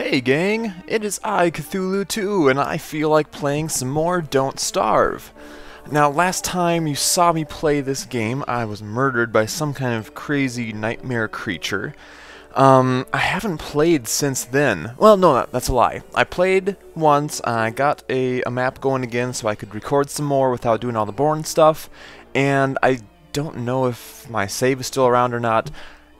Hey gang, it is I, Cthulhu 2, and I feel like playing some more Don't Starve. Now, last time you saw me play this game, I was murdered by some kind of crazy nightmare creature. I haven't played since then. Well, no, that's a lie. I played once, I got a map going again so I could record some more without doing all the boring stuff, and I don't know if my save is still around or not.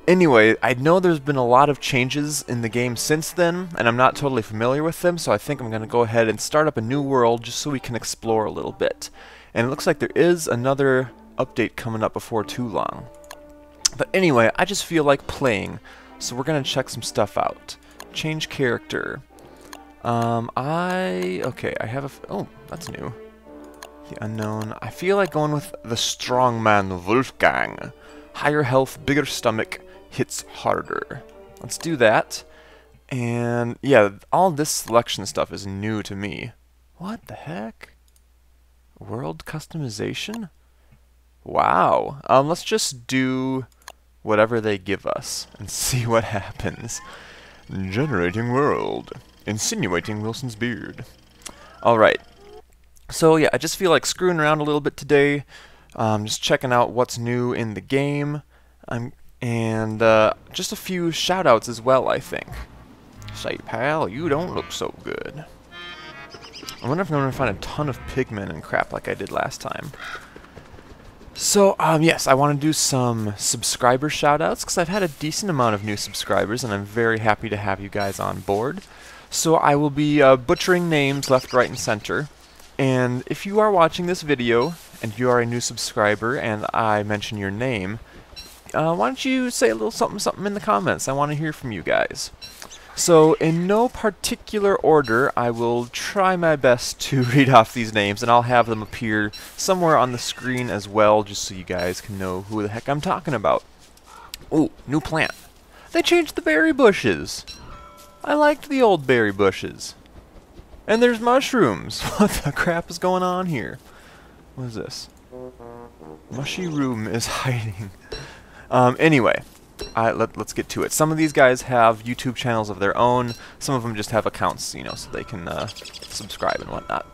Anyway, I know there's been a lot of changes in the game since then, and I'm not totally familiar with them, so I think I'm going to go ahead and start up a new world just so we can explore a little bit. And it looks like there is another update coming up before too long. But anyway, I just feel like playing, so we're going to check some stuff out. Change character. Okay, I have a... Oh, that's new. The unknown. I feel like going with the strongman Wolfgang. Higher health, bigger stomach, hits harder. Let's do that. And yeah, all this selection stuff is new to me. What the heck? World customization? Wow. Let's just do whatever they give us and see what happens. Generating world. Insinuating Wilson's beard. Alright. So yeah, I just feel like screwing around a little bit today. Just checking out what's new in the game. And just a few shoutouts as well, I think. Say, pal, you don't look so good. I wonder if I'm going to find a ton of pigmen and crap like I did last time. So, yes, I want to do some subscriber shoutouts, because I've had a decent amount of new subscribers, and I'm very happy to have you guys on board. So I will be butchering names left, right, and center. And if you are watching this video, and you are a new subscriber, and I mention your name, why don't you say a little something in the comments? I want to hear from you guys. So, in no particular order, I will try my best to read off these names, and I'll have them appear somewhere on the screen as well, just so you guys can know who the heck I'm talking about. Ooh, new plant. They changed the berry bushes. I liked the old berry bushes. And there's mushrooms. What the crap is going on here? What is this? Mushy room is hiding. Anyway, let's get to it. Some of these guys have YouTube channels of their own. Some of them just have accounts, you know, so they can subscribe and whatnot.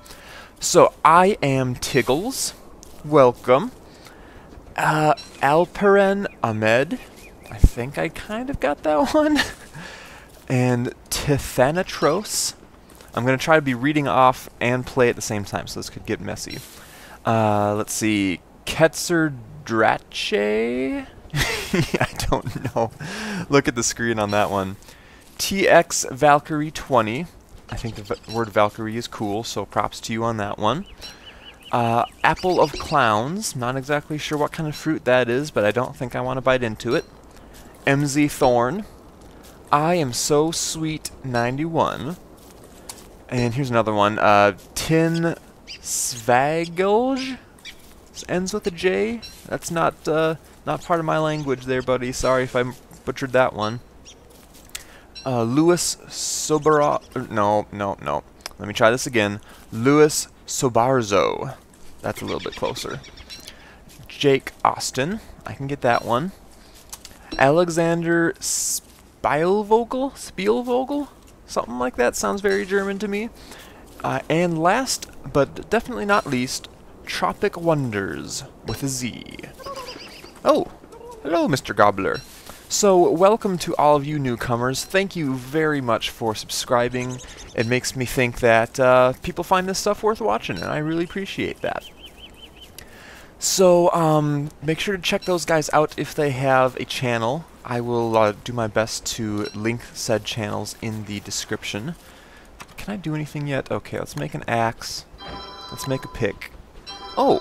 So, I am Tiggles. Welcome. Alperen Ahmed. I think I kind of got that one. And Tithanatros. I'm going to try to be reading off and play at the same time, so this could get messy. Let's see. Ketzer Drache? I don't know. Look at the screen on that one. TX Valkyrie 20. I think the word Valkyrie is cool, so props to you on that one. Apple of Clowns. Not exactly sure what kind of fruit that is, but I don't think I want to bite into it. MZ Thorn. I am so sweet 91. And here's another one. Tin Svagelj. Ends with a J. That's not part of my language there, buddy. Sorry if I butchered that one. Louis Sobara... No. Let me try this again. Louis Sobarzo. That's a little bit closer. Jake Austin. I can get that one. Alexander Spielvogel? Something like that. Sounds very German to me. And last, but definitely not least, Tropic Wonders with a Z. Oh, hello, Mr. Gobbler. So, welcome to all of you newcomers. Thank you very much for subscribing. It makes me think that people find this stuff worth watching, and I really appreciate that. So, make sure to check those guys out if they have a channel. I will do my best to link said channels in the description. Can I do anything yet? Okay, let's make an axe. Let's make a pick. Oh,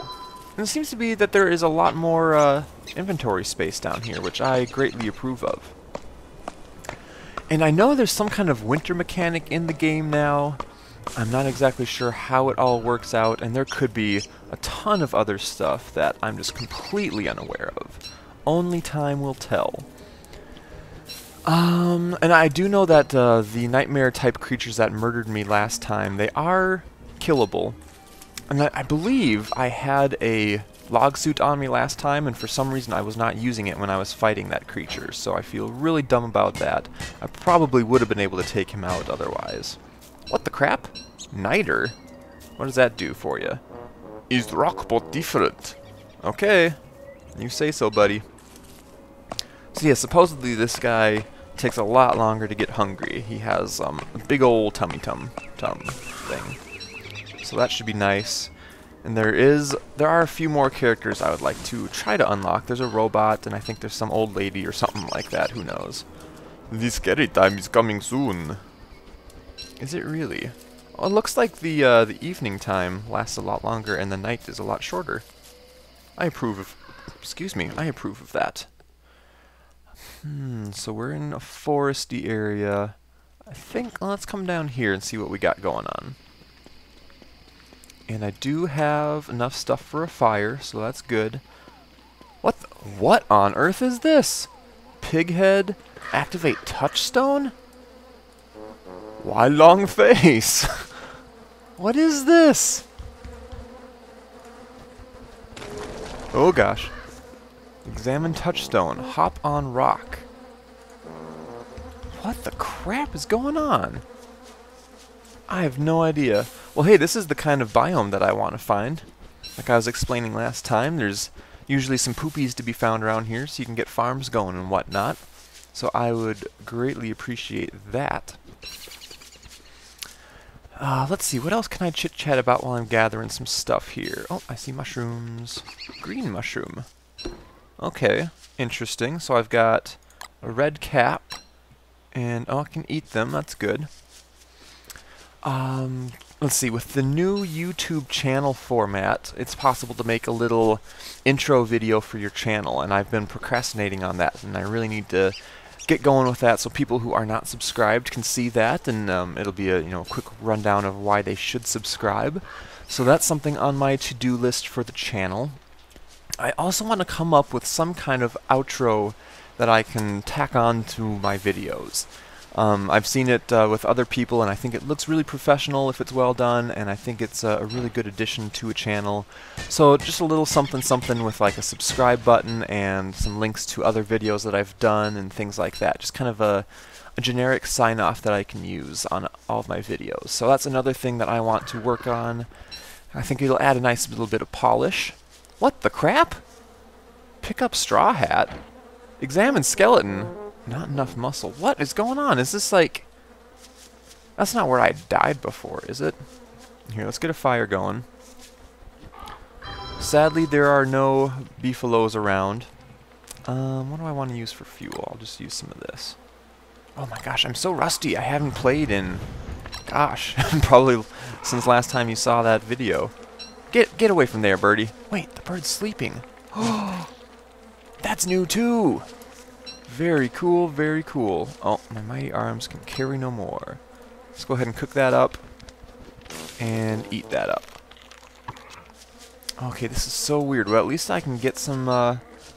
and it seems to be that there is a lot more inventory space down here, which I greatly approve of. And I know there's some kind of winter mechanic in the game now. I'm not exactly sure how it all works out, and there could be a ton of other stuff that I'm just completely unaware of. Only time will tell. And I do know that the nightmare type creatures that murdered me last time, they are killable. And I believe I had a log suit on me last time, and for some reason I was not using it when I was fighting that creature, so I feel really dumb about that. I probably would have been able to take him out otherwise. What the crap? Niter? What does that do for you? Is rock but different. Okay. You say so, buddy. So yeah, supposedly this guy takes a lot longer to get hungry. He has a big old tum thing. So that should be nice. And there are a few more characters I would like to try to unlock. There's a robot, and I think there's some old lady or something like that. Who knows? The scary time is coming soon. Is it really? Well, it looks like the evening time lasts a lot longer, and the night is a lot shorter. I approve of. Excuse me. I approve of that. So we're in a foresty area. I think let's come down here and see what we got going on. And I do have enough stuff for a fire, so that's good. What on earth is this? Pighead, activate touchstone? Why long face? What is this? Oh gosh. Examine touchstone, hop on rock. What the crap is going on? I have no idea. Well, hey, this is the kind of biome that I want to find. Like I was explaining last time, there's usually some poopies to be found around here, so you can get farms going and whatnot. So I would greatly appreciate that. Let's see, what else can I chit-chat about while I'm gathering some stuff here? Oh, I see mushrooms. Green mushroom. Okay, interesting. So I've got a red cap, and oh, I can eat them, that's good. Let's see, with the new YouTube channel format, it's possible to make a little intro video for your channel, and I've been procrastinating on that, and I really need to get going with that so people who are not subscribed can see that, and it'll be a quick rundown of why they should subscribe. So that's something on my to-do list for the channel. I also want to come up with some kind of outro that I can tack on to my videos. I've seen it with other people, and I think it looks really professional if it's well done, and I think it's a really good addition to a channel. So just a little something with like a subscribe button and some links to other videos that I've done and things like that. Just kind of a generic sign-off that I can use on all of my videos. So that's another thing that I want to work on. I think it'll add a nice little bit of polish. What the crap? Pick up straw hat. Examine skeleton. Not enough muscle. What is going on? Is this like... That's not where I died before, is it? Here, let's get a fire going. Sadly, there are no beefaloes around. What do I want to use for fuel? I'll just use some of this. Oh my gosh, I'm so rusty. I haven't played in... Gosh, probably since last time you saw that video. Get away from there, birdie. Wait, the bird's sleeping. Oh, that's new too! Very cool, very cool. Oh, my mighty arms can carry no more. Let's go ahead and cook that up and eat that up. Okay, this is so weird. Well, at least I can get some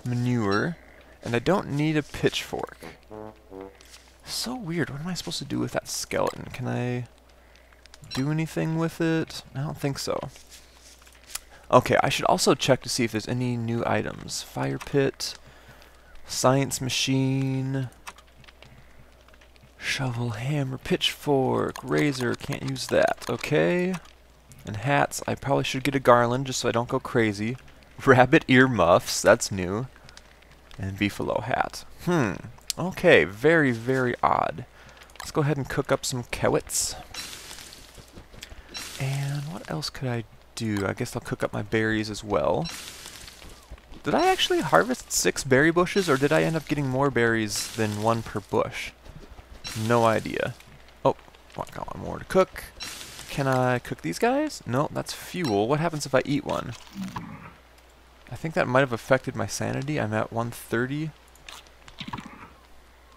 manure, and I don't need a pitchfork. So weird. What am I supposed to do with that skeleton? Can I do anything with it? I don't think so. Okay, I should also check to see if there's any new items. Fire pit. Science machine, shovel, hammer, pitchfork, razor, can't use that, okay. And hats, I probably should get a garland just so I don't go crazy. Rabbit ear muffs, that's new. And beefalo hat. Okay, very, very odd. Let's go ahead and cook up some carrots. And what else could I do? I guess I'll cook up my berries as well. Did I actually harvest 6 berry bushes, or did I end up getting more berries than 1 per bush? No idea. Oh, got one more to cook. Can I cook these guys? No, that's fuel. What happens if I eat one? I think that might have affected my sanity. I'm at 130.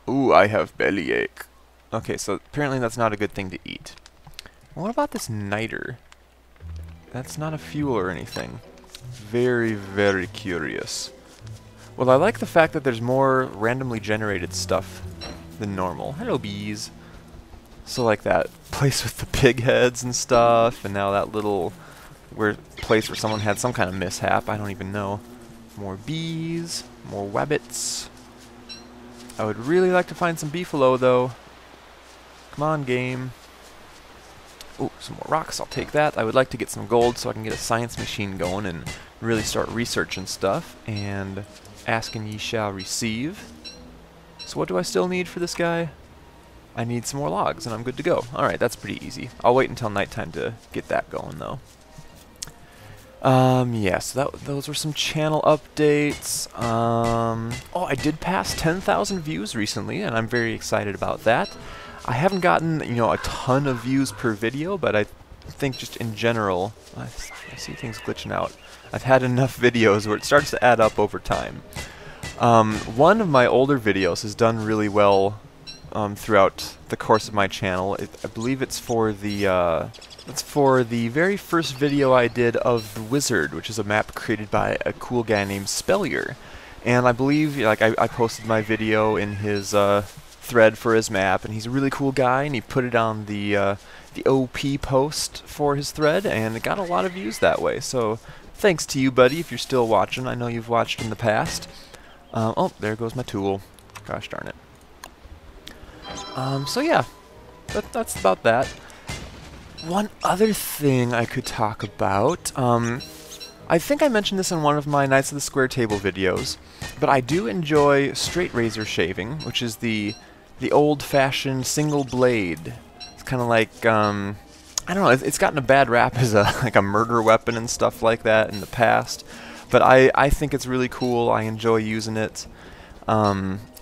Ooh, I have bellyache. Okay, so apparently that's not a good thing to eat. What about this niter? That's not a fuel or anything. Very, very curious. Well, I like the fact that there's more randomly generated stuff than normal. Hello, bees. So like that place with the pig heads and stuff, and now that little place where someone had some kind of mishap. I don't even know. More bees, more wabbits. I would really like to find some beefalo though. Come on, game. Oh, some more rocks, I'll take that. I would like to get some gold so I can get a science machine going and really start researching stuff. And ask and ye shall receive. So what do I still need for this guy? I need some more logs and I'm good to go. Alright, that's pretty easy. I'll wait until nighttime to get that going though. Yeah, so those were some channel updates. Oh, I did pass 10,000 views recently and I'm very excited about that. I haven't gotten, you know, a ton of views per video, but I think just in general, I see things glitching out. I've had enough videos where it starts to add up over time. One of my older videos has done really well throughout the course of my channel. I believe it's for the very first video I did of the Wizard, which is a map created by a cool guy named Spellier. And I believe, like, I posted my video in his thread for his map, and he's a really cool guy, and he put it on the OP post for his thread, and it got a lot of views that way. So thanks to you, buddy, if you're still watching. I know you've watched in the past. Oh, there goes my tool. Gosh darn it. So yeah, that's about that. One other thing I could talk about, I think I mentioned this in one of my Knights of the Square Table videos, but I do enjoy straight razor shaving, which is the old-fashioned single blade. It's kind of like, I don't know, it's gotten a bad rap as like a murder weapon and stuff like that in the past, but I think it's really cool. I enjoy using it.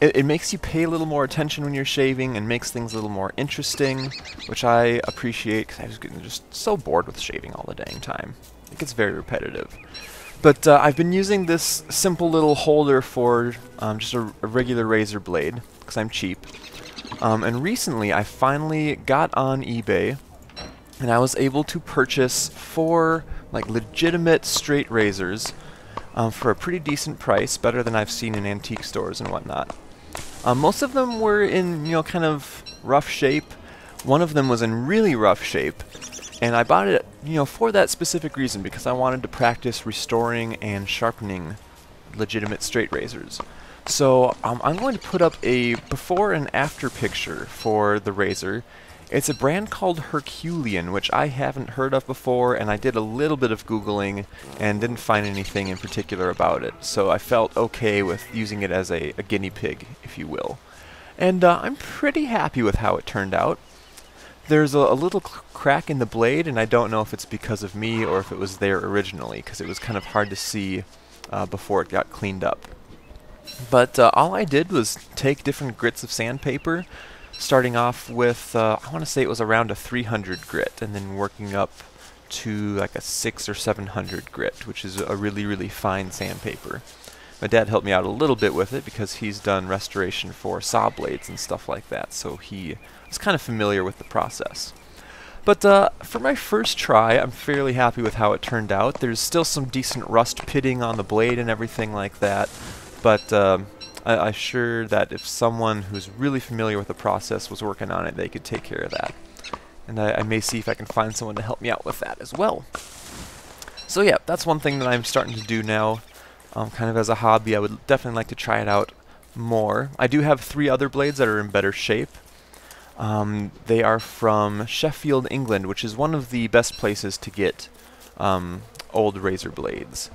It makes you pay a little more attention when you're shaving and makes things a little more interesting, which I appreciate because I was getting just so bored with shaving all the dang time. It gets very repetitive. But I've been using this simple little holder for just a regular razor blade because I'm cheap. And recently I finally got on eBay and I was able to purchase 4 like legitimate straight razors for a pretty decent price, better than I've seen in antique stores and whatnot. Most of them were in, you know, kind of rough shape. One of them was in really rough shape, and I bought it, you know, for that specific reason, because I wanted to practice restoring and sharpening legitimate straight razors. So I'm going to put up a before and after picture for the razor. It's a brand called Herculean, which I haven't heard of before, and I did a little bit of Googling and didn't find anything in particular about it. So I felt okay with using it as a guinea pig, if you will. And I'm pretty happy with how it turned out. There's a little crack in the blade, and I don't know if it's because of me or if it was there originally, because it was kind of hard to see before it got cleaned up. But all I did was take different grits of sandpaper, starting off with, I want to say it was around a 300 grit, and then working up to like a 600 or 700 grit, which is a really, really fine sandpaper. My dad helped me out a little bit with it because he's done restoration for saw blades and stuff like that, so he was kind of familiar with the process. But for my first try, I'm fairly happy with how it turned out. There's still some decent rust pitting on the blade and everything like that, but I'm sure that if someone who's really familiar with the process was working on it, they could take care of that. And I may see if I can find someone to help me out with that as well. So yeah, that's one thing that I'm starting to do now, kind of as a hobby. I would definitely like to try it out more. I do have 3 other blades that are in better shape. They are from Sheffield, England, which is one of the best places to get old razor blades.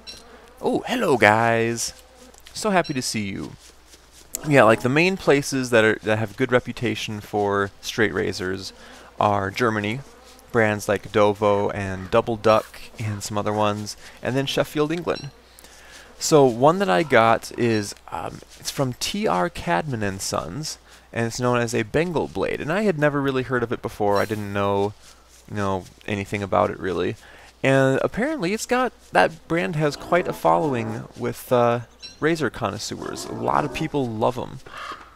Oh, hello guys! So happy to see you. Yeah, like the main places that have good reputation for straight razors are Germany, brands like Dovo and Double Duck and some other ones, and then Sheffield, England. So one that I got is it's from T.R. Cadman and Sons, and it's known as a Bengal blade. And I had never really heard of it before. I didn't know anything about it really. And apparently that brand has quite a following with razor connoisseurs. A lot of people love them.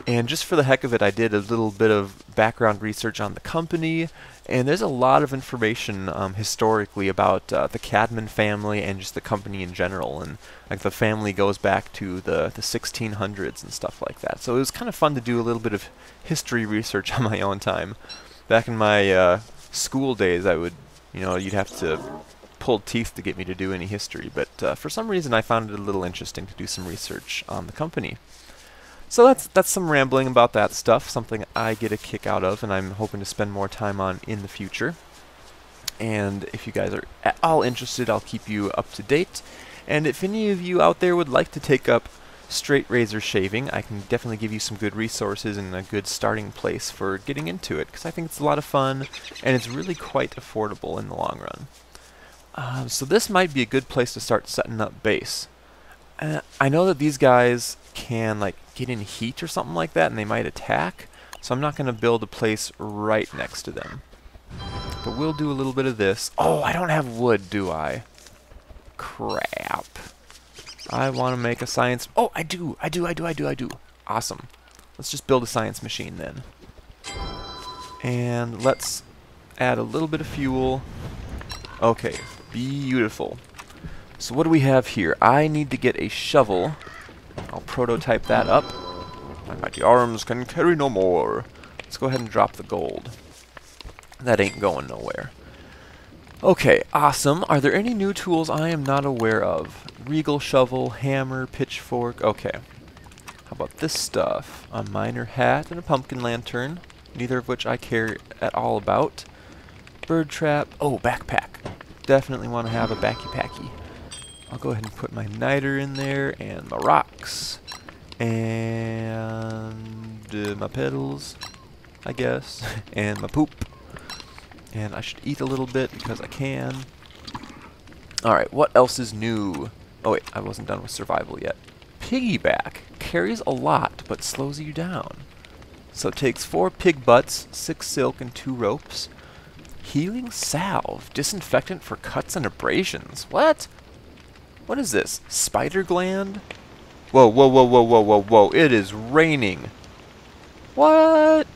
And just for the heck of it, I did a little bit of background research on the company, and there's a lot of information historically about the Cadman family and just the company in general. And like the family goes back to the 1600s and stuff like that. So it was kind of fun to do a little bit of history research on my own time. Back in my school days, I would, you'd have to pulled teeth to get me to do any history, but for some reason I found it a little interesting to do some research on the company. So that's some rambling about that stuff, something I get a kick out of and I'm hoping to spend more time on in the future. And if you guys are at all interested, I'll keep you up to date. And if any of you out there would like to take up straight razor shaving, I can definitely give you some good resources and a good starting place for getting into it, because I think it's a lot of fun and it's really quite affordable in the long run. So this might be a good place to start setting up base. I know that these guys can like get in heat or something like that and they might attack, so I'm not going to build a place right next to them. But we'll do a little bit of this. Oh, I don't have wood, do I? Crap. I want to make a science... Oh, I do. Awesome. Let's just build a science machine then. And let's add a little bit of fuel. Okay, beautiful. So what do we have here? I need to get a shovel. I'll prototype that up. My mighty arms can carry no more. Let's go ahead and drop the gold. That ain't going nowhere. Okay, awesome. Are there any new tools I am not aware of? Regal shovel, hammer, pitchfork. Okay. How about this stuff? A miner hat and a pumpkin lantern, neither of which I care at all about. Bird trap. Oh, backpack. Definitely want to have a backy-packy. I'll go ahead and put my niter in there, and my rocks, and my pedals, I guess, and my poop. And I should eat a little bit because I can. Alright, what else is new? Oh wait, I wasn't done with survival yet. Piggyback carries a lot, but slows you down. So it takes 4 pig butts, 6 silk, and 2 ropes. Healing salve, disinfectant for cuts and abrasions. What? What is this? Spider gland? Whoa, whoa, whoa, whoa, whoa, whoa, whoa. It is raining. What?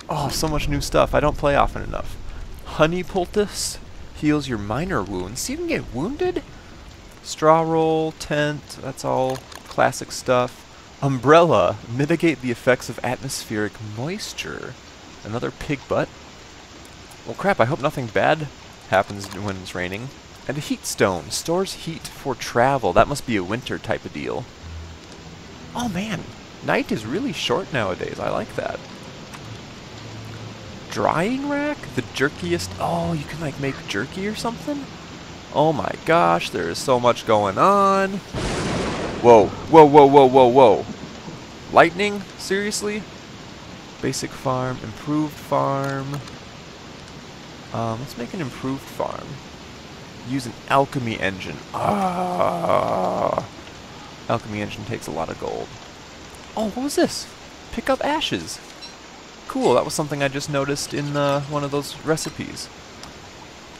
Oh, so much new stuff. I don't play often enough. Honey poultice heals your minor wounds. So you can get wounded? Straw roll, tent, that's all classic stuff. Umbrella, mitigate the effects of atmospheric moisture. Another pig butt. Well, crap, I hope nothing bad happens when it's raining. And a heat stone, stores heat for travel. That must be a winter type of deal. Oh man, night is really short nowadays. I like that. Drying rack? The jerkiest... Oh, you can like make jerky or something? Oh my gosh, there is so much going on. Whoa, whoa, whoa, whoa, whoa, whoa. Lightning? Seriously? Basic farm, improved farm. Let's make an improved farm. Use an alchemy engine. Ah! Alchemy engine takes a lot of gold. Oh, what was this? Pick up ashes. Cool, that was something I just noticed in one of those recipes.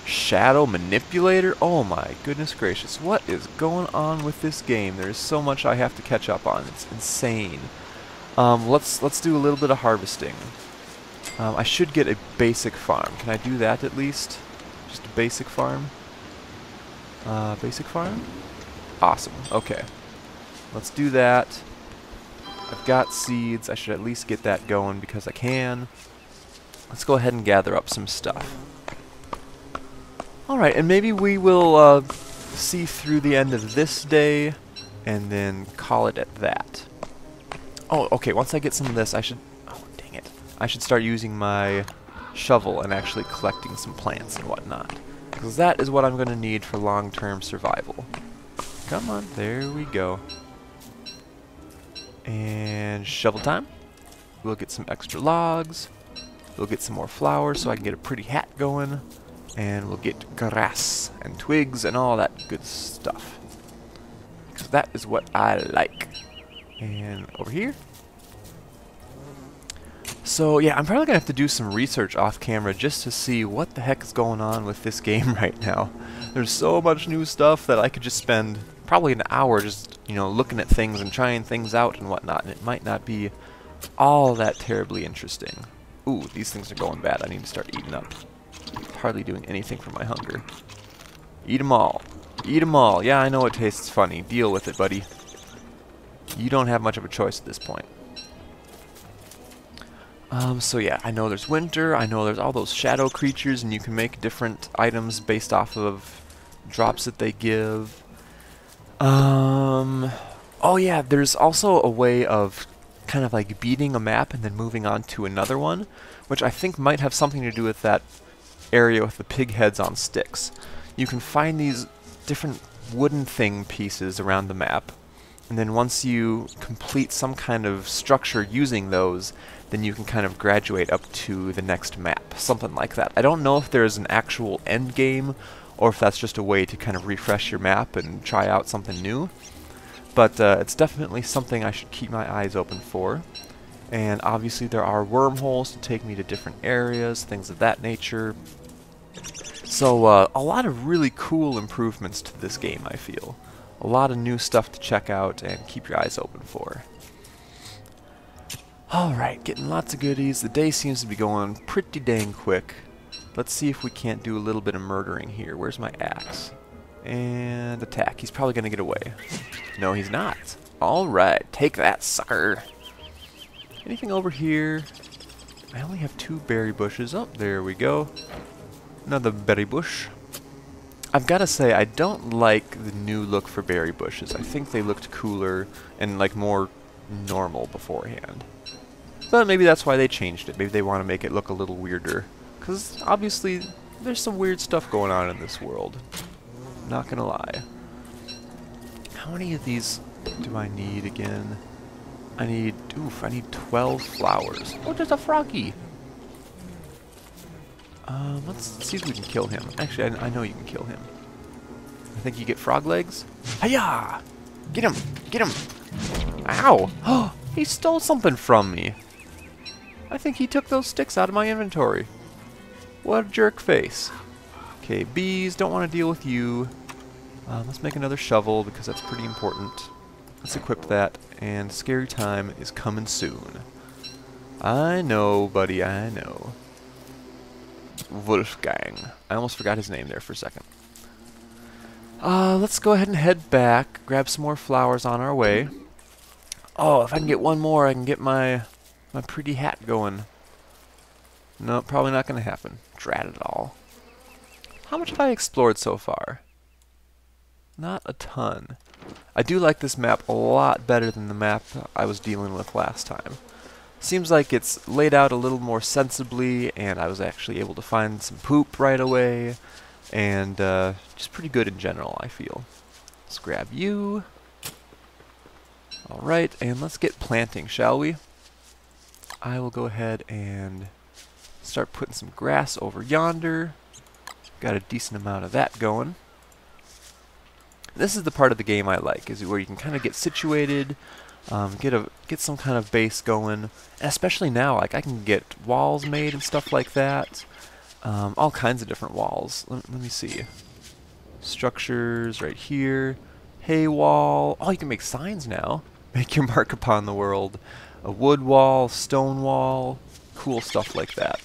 Shadow manipulator? Oh my goodness gracious. What is going on with this game? There's so much I have to catch up on. It's insane. Let's do a little bit of harvesting. I should get a basic farm. Can I do that at least? Just a basic farm? Basic farm? Awesome. Okay. Let's do that. I've got seeds. I should at least get that going because I can. Let's go ahead and gather up some stuff. Alright, and maybe we will see through the end of this day and then call it at that. Oh, okay. Once I get some of this, I should... Oh, dang it. I should start using my shovel and actually collecting some plants and whatnot. Because that is what I'm going to need for long-term survival. Come on, there we go. And shovel time. We'll get some extra logs. We'll get some more flowers so I can get a pretty hat going. And we'll get grass and twigs and all that good stuff. Because that is what I like. And over here. So yeah, I'm probably going to have to do some research off camera just to see what the heck is going on with this game right now. There's so much new stuff that I could just spend probably an hour just, you know, looking at things and trying things out and whatnot, and it might not be all that terribly interesting. Ooh, these things are going bad. I need to start eating up. Hardly doing anything for my hunger. Eat 'em all. Eat 'em all. Yeah, I know it tastes funny. Deal with it, buddy. You don't have much of a choice at this point. So yeah, I know there's winter, I know there's all those shadow creatures, and you can make different items based off of drops that they give. Oh yeah, there's also a way of kind of like beating a map and then moving on to another one, which I think might have something to do with that area with the pig heads on sticks. You can find these different wooden thing pieces around the map, and then once you complete some kind of structure using those, then you can kind of graduate up to the next map, something like that. I don't know if there's an actual end game, or if that's just a way to kind of refresh your map and try out something new. But it's definitely something I should keep my eyes open for. And obviously there are wormholes to take me to different areas, things of that nature. So a lot of really cool improvements to this game, I feel. A lot of new stuff to check out and keep your eyes open for. Alright, getting lots of goodies. The day seems to be going pretty dang quick. Let's see if we can't do a little bit of murdering here. Where's my axe? And attack. He's probably going to get away. No, he's not. Alright, take that, sucker. Anything over here? I only have 2 berry bushes. Oh, there we go. Another berry bush. I've got to say, I don't like the new look for berry bushes. I think they looked cooler and like more normal beforehand. But maybe that's why they changed it. Maybe they want to make it look a little weirder. Because obviously, there's some weird stuff going on in this world. Not gonna lie. How many of these do I need again? I need 12 flowers. Oh, there's a froggy! Let's see if we can kill him. Actually, I know you can kill him. I think you get frog legs. Hiya! Get him! Get him! Ow! Oh, he stole something from me. I think he took those sticks out of my inventory. What a jerk face. Okay, bees, don't want to deal with you. Let's make another shovel because that's pretty important. Let's equip that, and scary time is coming soon. I know, buddy, I know. Wolfgang. I almost forgot his name there for a second. Let's go ahead and head back, grab some more flowers on our way. Oh, if I can get one more, I can get my pretty hat going. No, probably not going to happen. Drat it all. How much have I explored so far? Not a ton. I do like this map a lot better than the map I was dealing with last time. Seems like it's laid out a little more sensibly, and I was actually able to find some poop right away, and just pretty good in general, I feel. Let's grab you. Alright, and let's get planting, shall we? I will go ahead and start putting some grass over yonder. Got a decent amount of that going. This is the part of the game I like, is where you can kind of get situated, get some kind of base going, and especially now, like I can get walls made and stuff like that. All kinds of different walls. Let me see. Structures right here. Hay wall. Oh, you can make signs now. Make your mark upon the world. A wood wall, stone wall, cool stuff like that.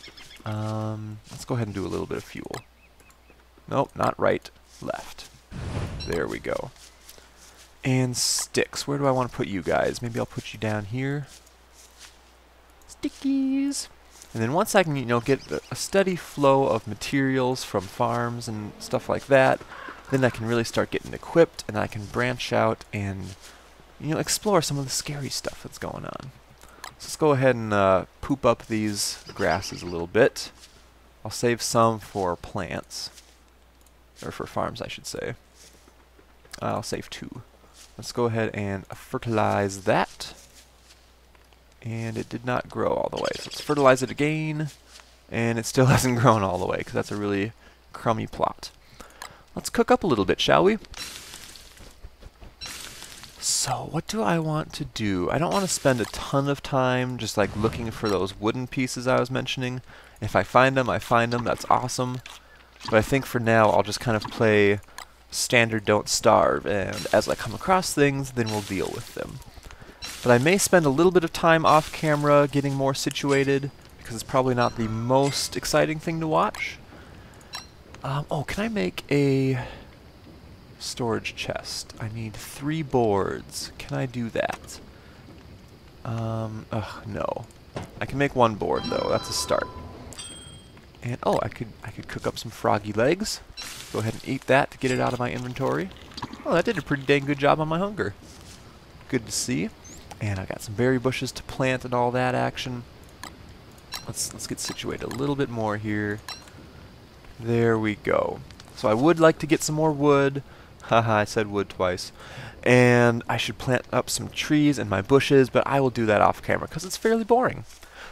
Let's go ahead and do a little bit of fuel. Nope, not right, left. There we go. And sticks. Where do I want to put you guys? Maybe I'll put you down here. Stickies. And then once I can, get a steady flow of materials from farms and stuff like that, then I can really start getting equipped, and I can branch out and, explore some of the scary stuff that's going on. So let's go ahead and poop up these grasses a little bit. I'll save some for plants. Or for farms, I should say. I'll save 2. Let's go ahead and fertilize that. And it did not grow all the way. So let's fertilize it again. And it still hasn't grown all the way, because that's a really crummy plot. Let's cook up a little bit, shall we? So, what do I want to do? I don't want to spend a ton of time just like looking for those wooden pieces I was mentioning. If I find them, I find them. That's awesome. But I think for now, I'll just kind of play standard don't starve, and as I come across things, then we'll deal with them. But I may spend a little bit of time off camera getting more situated, because it's probably not the most exciting thing to watch. Oh, can I make a storage chest? I need 3 boards. Can I do that? No. I can make one board though. That's a start. And oh, I could cook up some froggy legs. Go ahead and eat that to get it out of my inventory. Oh, that did a pretty dang good job on my hunger. Good to see. And I got some berry bushes to plant and all that action. Let's get situated a little bit more here. There we go. So I would like to get some more wood. Haha, I said wood twice. And I should plant up some trees in my bushes, but I will do that off camera because it's fairly boring.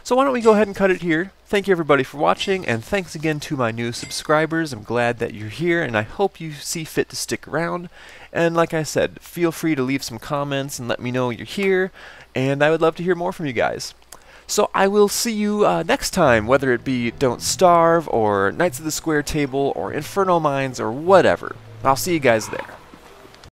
So why don't we go ahead and cut it here. Thank you everybody for watching, and thanks again to my new subscribers. I'm glad that you're here, and I hope you see fit to stick around. And like I said, feel free to leave some comments and let me know you're here, and I would love to hear more from you guys. So I will see you next time, whether it be Don't Starve, or Knights of the Square Table, or Inferno Mines, or whatever. I'll see you guys there.